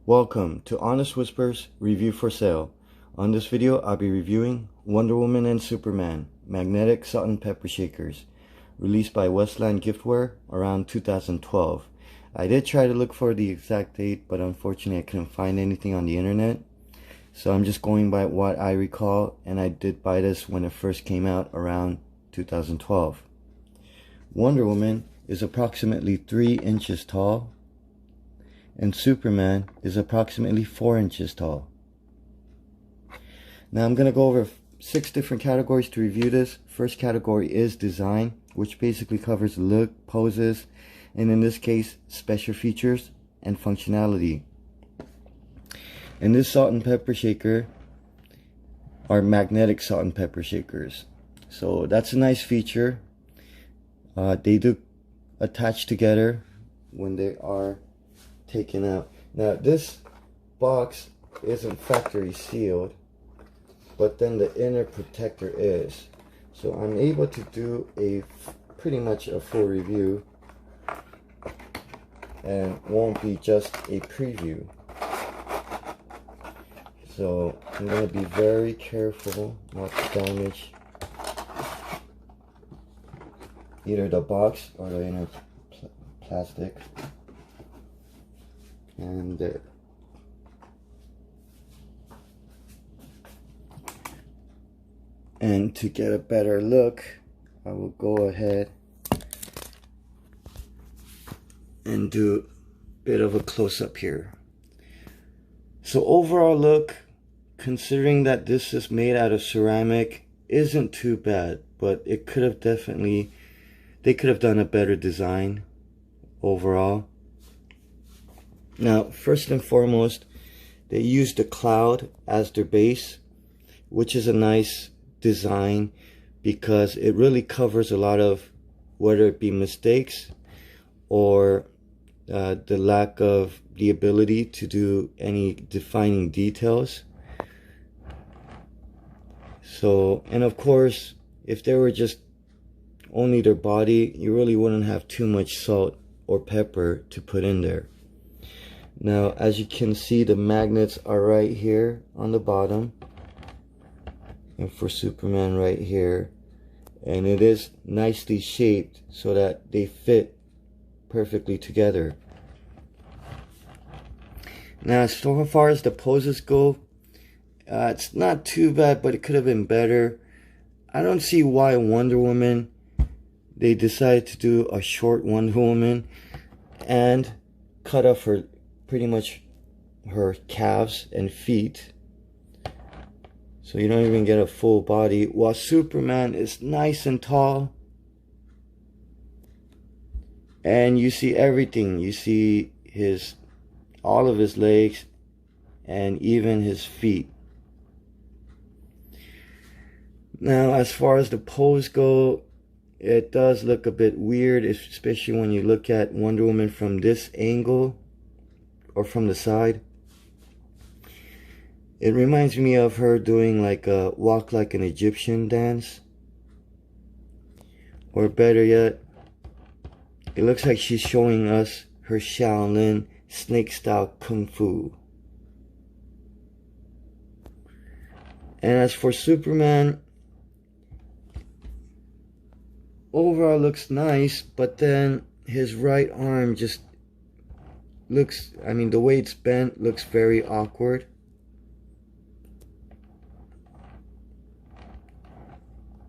Welcome to Honest Whispers Review for Sale. On this video, I'll be reviewing Wonder Woman and Superman Magnetic Salt and Pepper Shakers, released by Westland Giftware around 2012. I did try to look for the exact date, but unfortunately I couldn't find anything on the internet. So I'm just going by what I recall, and I did buy this when it first came out around 2012. Wonder Woman is approximately 3 inches tall, and Superman is approximately 4 inches tall. Now I'm going to go over 6 different categories to review this. First category is design, which basically covers look, poses, and in this case, special features and functionality. And this salt and pepper shaker are magnetic salt and pepper shakers. So that's a nice feature. They do attach together when they are taken out. Now this box isn't factory sealed, but then the inner protector is. So I'm able to do pretty much a full review and won't be just a preview. So I'm going to be very careful not to damage either the box or the inner plastic. And there. And to get a better look, I will go ahead and do a bit of a close-up here. So overall look, considering that this is made out of ceramic, isn't too bad, but it could have they could have done a better design overall. Now, first and foremost, they used the cloud as their base, which is a nice design because it really covers a lot of, whether it be mistakes or the lack of the ability to do any defining details. So, and of course, if they were just only their body, you really wouldn't have too much salt or pepper to put in there. Now, as you can see, the magnets are right here on the bottom, and for Superman right here, and it is nicely shaped so that they fit perfectly together. Now, as far as the poses go, it's not too bad, but it could have been better. I don't see why Wonder Woman, they decided to do a short Wonder Woman and cut off her pretty much her calves and feet, so you don't even get a full body, while Superman is nice and tall and you see everything. You see all of his legs and even his feet. Now, as far as the pose go, it does look a bit weird, especially when you look at Wonder Woman from this angle or from the side. It reminds me of her doing like a walk like an Egyptian dance, or better yet, it looks like she's showing us her Shaolin snake style kung fu. And as for Superman, overall looks nice, but then his right arm just looks, I mean, the way it's bent looks very awkward.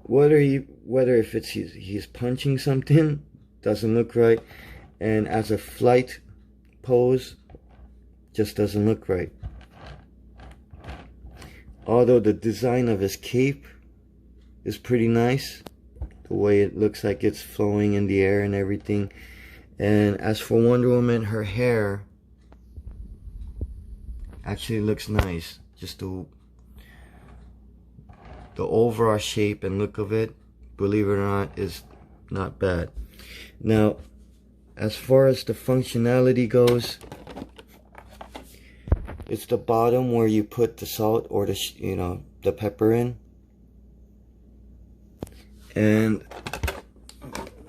Whether if it's he's punching something, doesn't look right, and as a flight pose, just doesn't look right. Although the design of his cape is pretty nice, the way it looks like it's flowing in the air and everything. And as for Wonder Woman, her hair actually looks nice. Just the overall shape and look of it, believe it or not, is not bad. Now, as far as the functionality goes, it's the bottom where you put the salt or the pepper in, and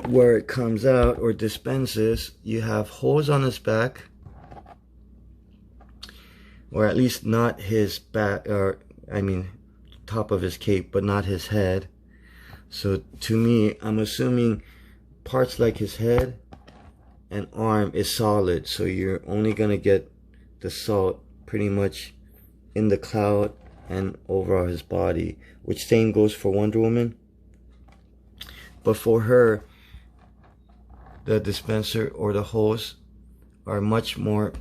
where it comes out or dispenses, you have holes on its back or at least not his back, or I mean top of his cape, but not his head. So to me, I'm assuming parts like his head and arm is solid, so you're only gonna get the salt pretty much in the cloud and overall his body, which same goes for Wonder Woman. But for her, the dispenser or the hose are much more,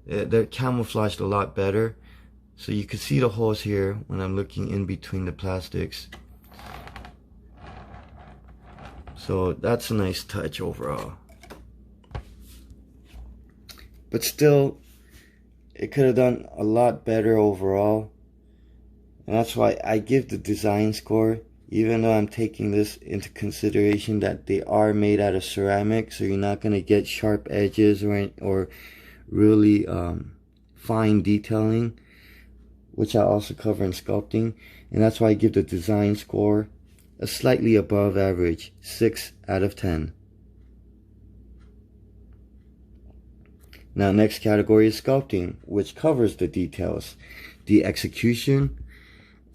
they're camouflaged a lot better, so you can see the holes here when I'm looking in between the plastics. So that's a nice touch overall. But still, it could have done a lot better overall. And that's why I give the design score, even though I'm taking this into consideration that they are made out of ceramic, so you're not going to get sharp edges or really fine detailing, which I also cover in sculpting. And that's why I give the design score a slightly above average, 6 out of 10. Now, next category is sculpting, which covers the details, the execution,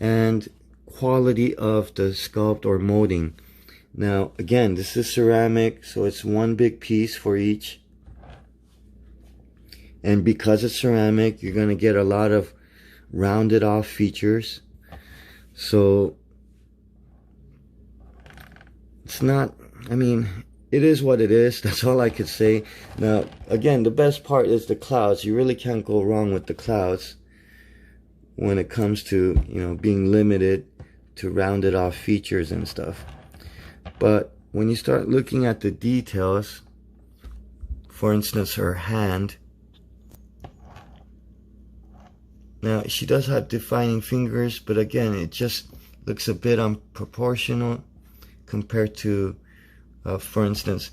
and quality of the sculpt or molding. Now, again, this is ceramic, so it's one big piece for each. And because it's ceramic, you're going to get a lot of rounded off features. So, it's not, I mean, it is what it is. That's all I could say. Now, again, the best part is the clouds. You really can't go wrong with the clouds when it comes to, you know, being limited to rounded off features and stuff. But when you start looking at the details, for instance, her hand. Now, she does have defining fingers, but again, it just looks a bit unproportional compared to, for instance,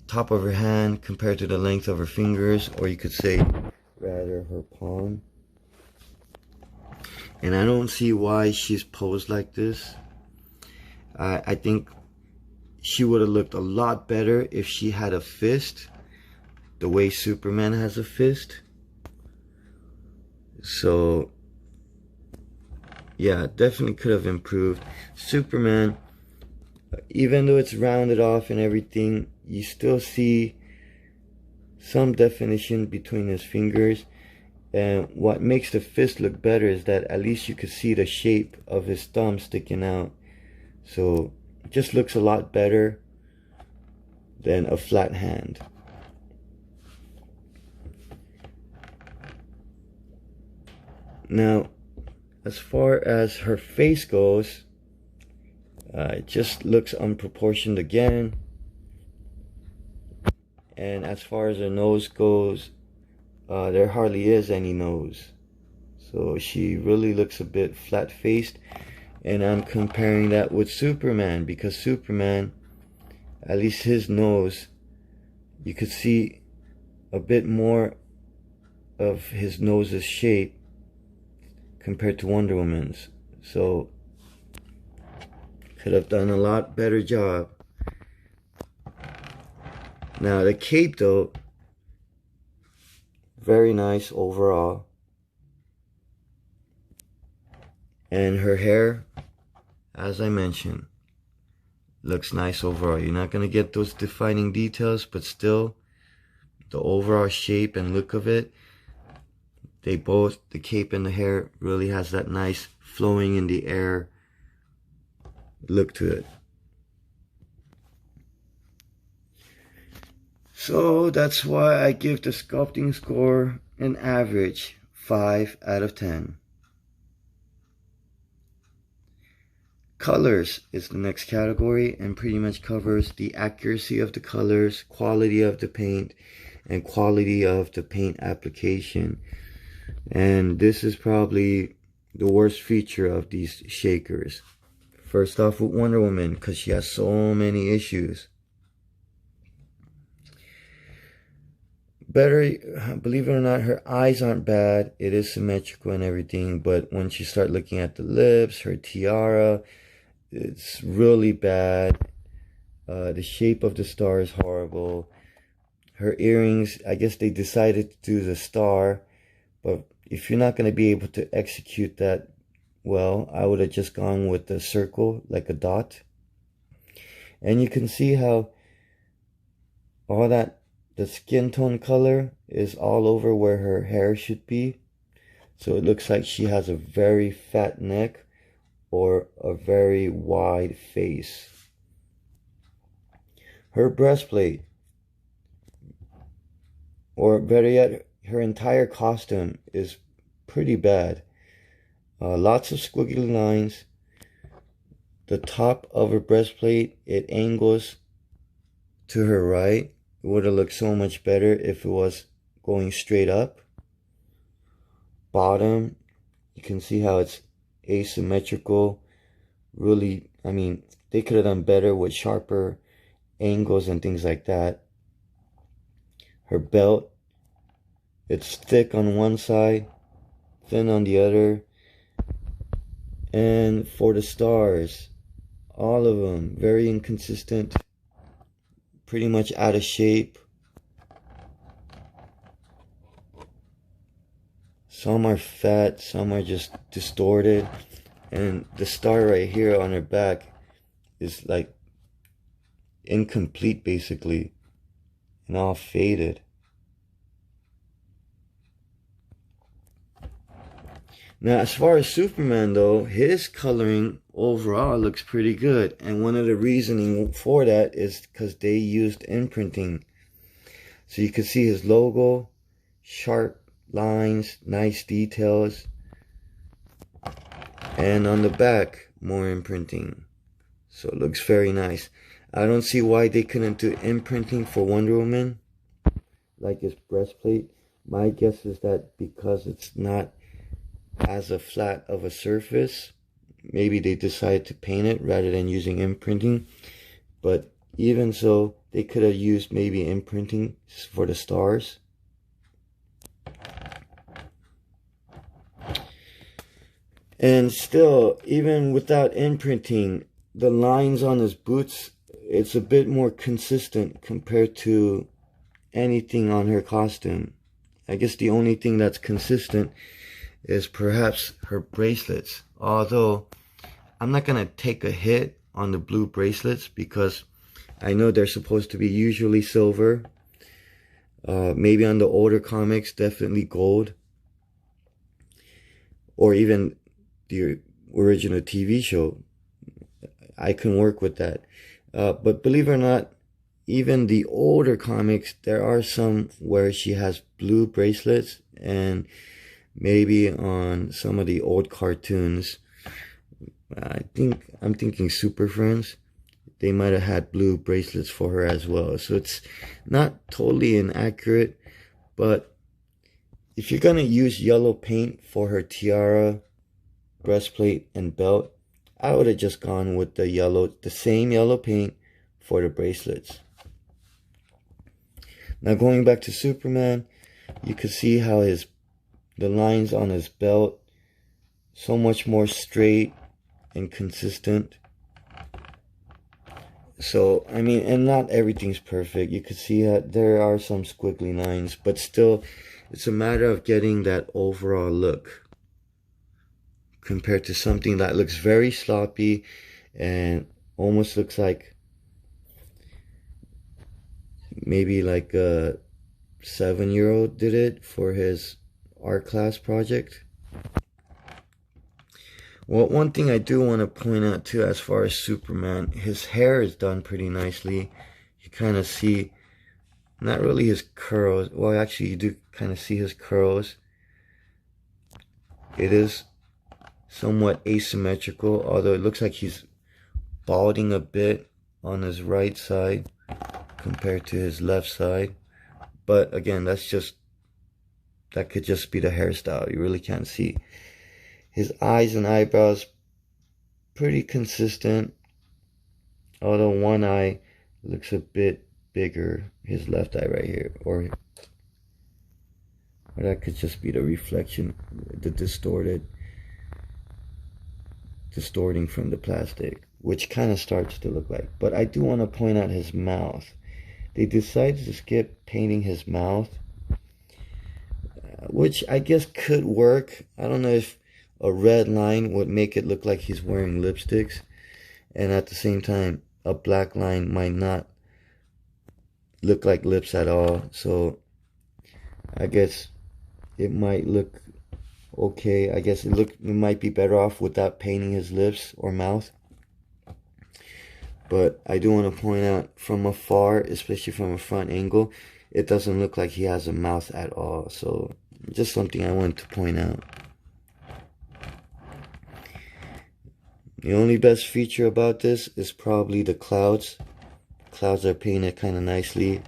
top of her hand compared to the length of her fingers, or you could say rather her palm. And I don't see why she's posed like this. I think she would have looked a lot better if she had a fist, the way Superman has a fist. So yeah, definitely could have improved. Superman, even though it's rounded off and everything, you still see some definition between his fingers. And what makes the fist look better is that at least you could see the shape of his thumb sticking out. So it just looks a lot better than a flat hand. Now, as far as her face goes, it just looks unproportioned again. And as far as her nose goes, there hardly is any nose. So she really looks a bit flat-faced. And I'm comparing that with Superman, because Superman, at least his nose, you could see a bit more of his nose's shape compared to Wonder Woman's. So could have done a lot better job. Now the cape though, very nice overall. And her hair, as I mentioned, looks nice overall. You're not going to get those defining details, but still the overall shape and look of it, they both, the cape and the hair, really has that nice flowing in the air look to it. So that's why I give the sculpting score an average 5 out of 10. Colors is the next category and pretty much covers the accuracy of the colors, quality of the paint, and quality of the paint application. And this is probably the worst feature of these shakers. First off with Wonder Woman, because she has so many issues. Better, believe it or not, her eyes aren't bad. It is symmetrical and everything, but once you start looking at the lips, her tiara, it's really bad. The shape of the star is horrible. Her earrings, I guess they decided to do the star, but if you're not going to be able to execute that well, I would have just gone with the circle, like a dot. And you can see how all that, the skin tone color is all over where her hair should be. So it looks like she has a very fat neck or a very wide face. Her breastplate, or better yet, her entire costume is pretty bad. Lots of squiggly lines. The top of her breastplate, it angles to her right. It would have looked so much better if it was going straight up. Bottom, you can see how it's asymmetrical. Really, I mean, they could have done better with sharper angles and things like that. Her belt, it's thick on one side, thin on the other. And for the stars, all of them very inconsistent, pretty much out of shape. Some are fat, some are just distorted. And the star right here on her back is like incomplete basically, and all faded. Now, as far as Superman though, his coloring overall looks pretty good. And one of the reasoning for that is because they used imprinting. So you can see his logo, sharp lines, nice details. And on the back, more imprinting. So it looks very nice. I don't see why they couldn't do imprinting for Wonder Woman, like his breastplate. My guess is that because it's not as a flat of a surface, maybe they decided to paint it rather than using imprinting. But even so, they could have used maybe imprinting for the stars. And still, even without imprinting, the lines on his boots, it's a bit more consistent compared to anything on her costume. I guess the only thing that's consistent is perhaps her bracelets. Although, I'm not going to take a hit on the blue bracelets because I know they're supposed to be usually silver. Maybe on the older comics, definitely gold. Or even the original TV show. I can work with that. But believe it or not, even the older comics, there are some where she has blue bracelets, and maybe on some of the old cartoons, I'm thinking Super Friends, they might have had blue bracelets for her as well. So it's not totally inaccurate, but if you're gonna use yellow paint for her tiara, breastplate, and belt, I would have just gone with the same yellow paint for the bracelets. Now going back to Superman, you can see how the lines on his belt, so much more straight and consistent. So, I mean, and not everything's perfect. You can see that there are some squiggly lines, but still, it's a matter of getting that overall look compared to something that looks very sloppy and almost looks like maybe like a 7-year-old did it for his art class project. Well, one thing I do want to point out too, as far as Superman, his hair is done pretty nicely. You kind of see, not really his curls, well actually you do kind of see his curls. It is somewhat asymmetrical, although it looks like he's balding a bit on his right side compared to his left side. But again, that could just be the hairstyle. You really can't see. His eyes and eyebrows, pretty consistent. Although one eye looks a bit bigger. His left eye right here. Or that could just be the reflection, the distorting from the plastic. Which kind of starts to look like. But I do want to point out his mouth. They decided to skip painting his mouth. which I guess could work. I don't know if a red line would make it look like he's wearing lipsticks, and at the same time a black line might not look like lips at all. So I guess it might look okay. I guess it might be better off without painting his lips or mouth. But I do want to point out, from afar, especially from a front angle, it doesn't look like he has a mouth at all. So just something I wanted to point out. The only best feature about this is probably the clouds. Clouds are painted kind of nicely.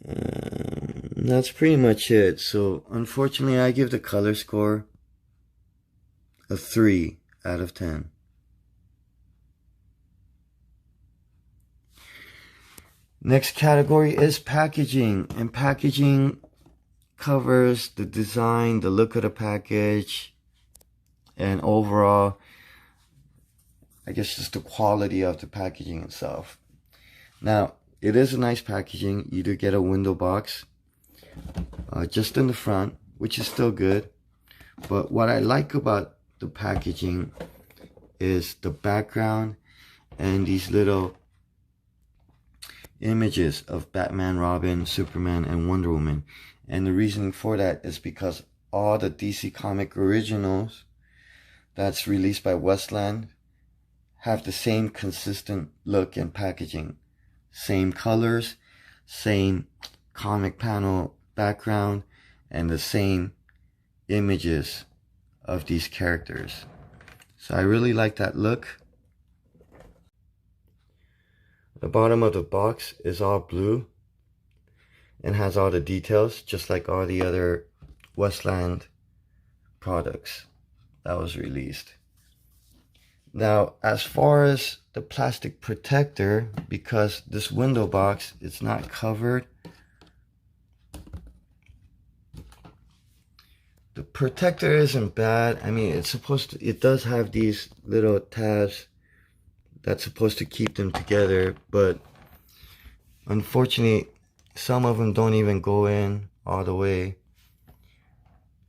That's pretty much it. So unfortunately, I give the color score a 3 out of 10. Next category is packaging, and packaging covers the design, the look of the package, and overall, I guess, just the quality of the packaging itself. Now, it is a nice packaging. You do get a window box just in the front, which is still good. But what I like about the packaging is the background and these little images of Batman, Robin, Superman, and Wonder Woman. And the reasoning for that is because all the DC comic originals that's released by Westland have the same consistent look and packaging. Same colors, same comic panel background, and the same images of these characters. So I really like that look. The bottom of the box is all blue and has all the details, just like all the other Westland products that was released. Now, as far as the plastic protector, because this window box, it's not covered, the protector isn't bad. I mean, it does have these little tabs that's supposed to keep them together, but unfortunately some of them don't even go in all the way,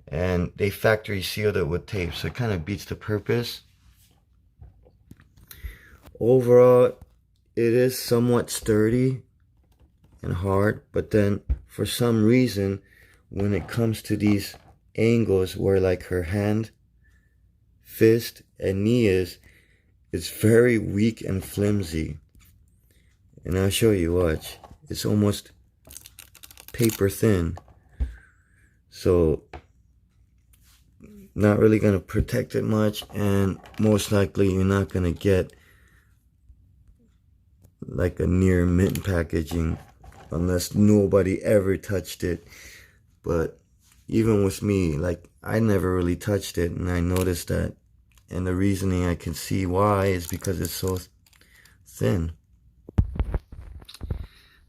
and they factory sealed it with tape, so it kind of beats the purpose. Overall, it is somewhat sturdy and hard, but then for some reason, when it comes to these angles where like her hand, fist, and knee is, it's very weak and flimsy. And I'll show you, watch. It's almost paper thin. So, not really going to protect it much, and most likely you're not going to get like a near mint packaging unless nobody ever touched it. But even with me, like, I never really touched it, and I noticed that. And the reasoning I can see why is because it's so thin.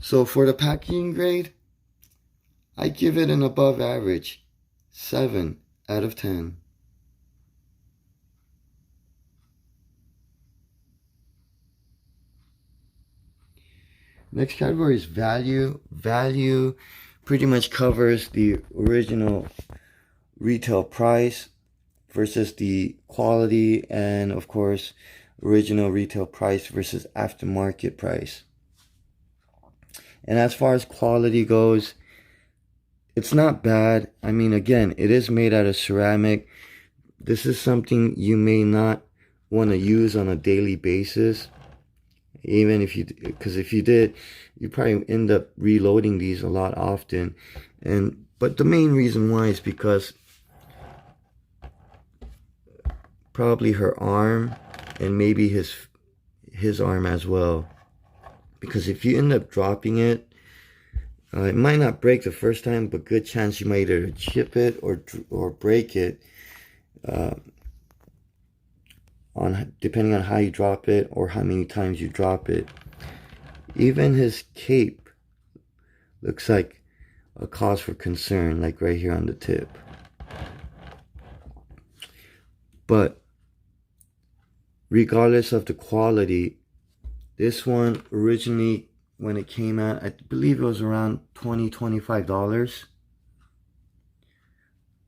So for the packaging grade, I give it an above average 7 out of 10. Next category is value. Value pretty much covers the original retail price versus the quality, and of course original retail price versus aftermarket price. And as far as quality goes, it's not bad. I mean, again, it is made out of ceramic. This is something you may not want to use on a daily basis, even if you, because if you did, you probably end up reloading these a lot often. But the main reason why is because probably her arm and maybe his arm as well, because if you end up dropping it, it might not break the first time, but good chance you might either chip it or break it, depending on how you drop it or how many times you drop it. Even his cape looks like a cause for concern, like right here on the tip. But regardless of the quality, this one originally when it came out. I believe it was around $20-25.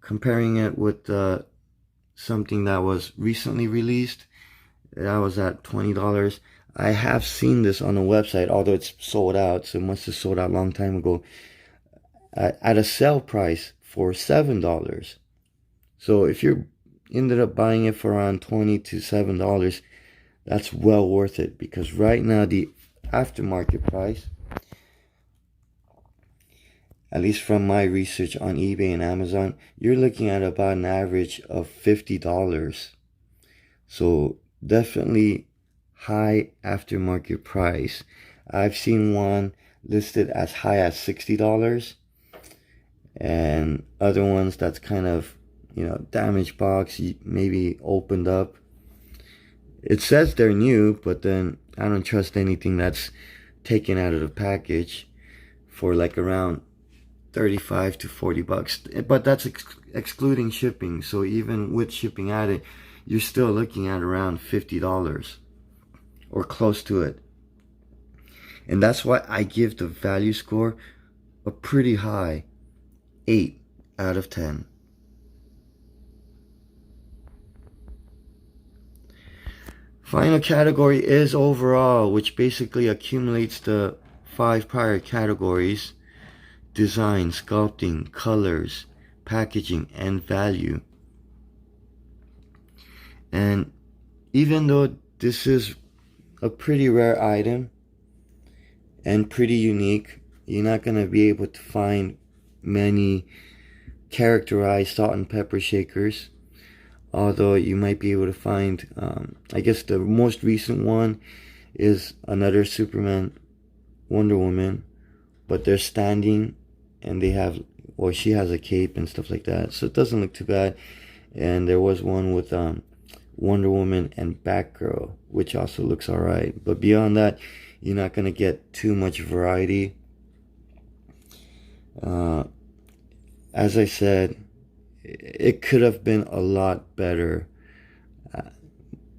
Comparing it with something that was recently released, that was at $20. I have seen this on the website, although it's sold out, so it must have sold out a long time ago, at a sale price for $7. So if you ended up buying it for around $20 to $7, that's well worth it, because right now the aftermarket price, at least from my research on eBay and Amazon, you're looking at about an average of $50. So definitely high aftermarket price. I've seen one listed as high as $60, and other ones that's kind of, damaged box, maybe opened up. It says they're new, but then I don't trust anything that's taken out of the package for like around 35 to 40 bucks. But that's excluding shipping. So even with shipping added, you're still looking at around $50 or close to it. And that's why I give the value score a pretty high 8 out of 10. Final category is overall, which basically accumulates the 5 prior categories: design, sculpting, colors, packaging, and value. And even though this is a pretty rare item and pretty unique, you're not going to be able to find many characterized salt and pepper shakers. Although you might be able to find, I guess the most recent one is another Superman, Wonder Woman, but they're standing and they have, or she has a cape and stuff like that, so it doesn't look too bad. And there was one with Wonder Woman and Batgirl, which also looks alright, but beyond that, you're not going to get too much variety. As I said, it could have been a lot better.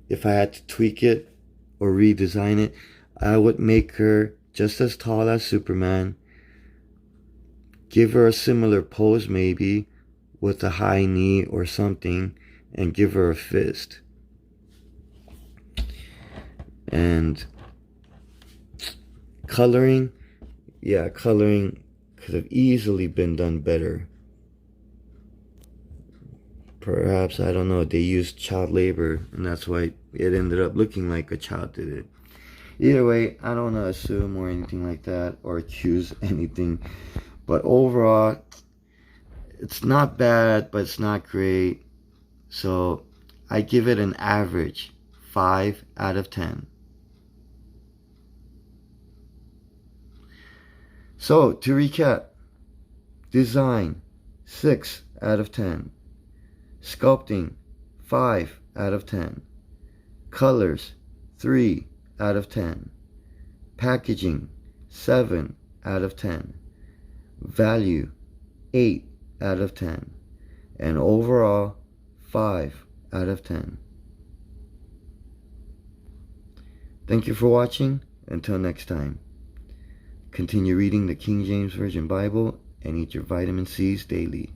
If I had to tweak it or redesign it, I would make her just as tall as Superman, give her a similar pose maybe with a high knee or something, and give her a fist. And coloring, coloring could have easily been done better. Perhaps, I don't know, they used child labor, and that's why it ended up looking like a child did it. Either way, I don't want to assume or anything like that, or accuse anything. But overall, it's not bad, but it's not great. So I give it an average 5 out of 10. So to recap: design, 6 out of 10. Sculpting, 5 out of 10. Colors, 3 out of 10. Packaging, 7 out of 10. Value, 8 out of 10. And overall, 5 out of 10. Thank you for watching. Until next time, continue reading the King James Version Bible and eat your vitamin C's daily.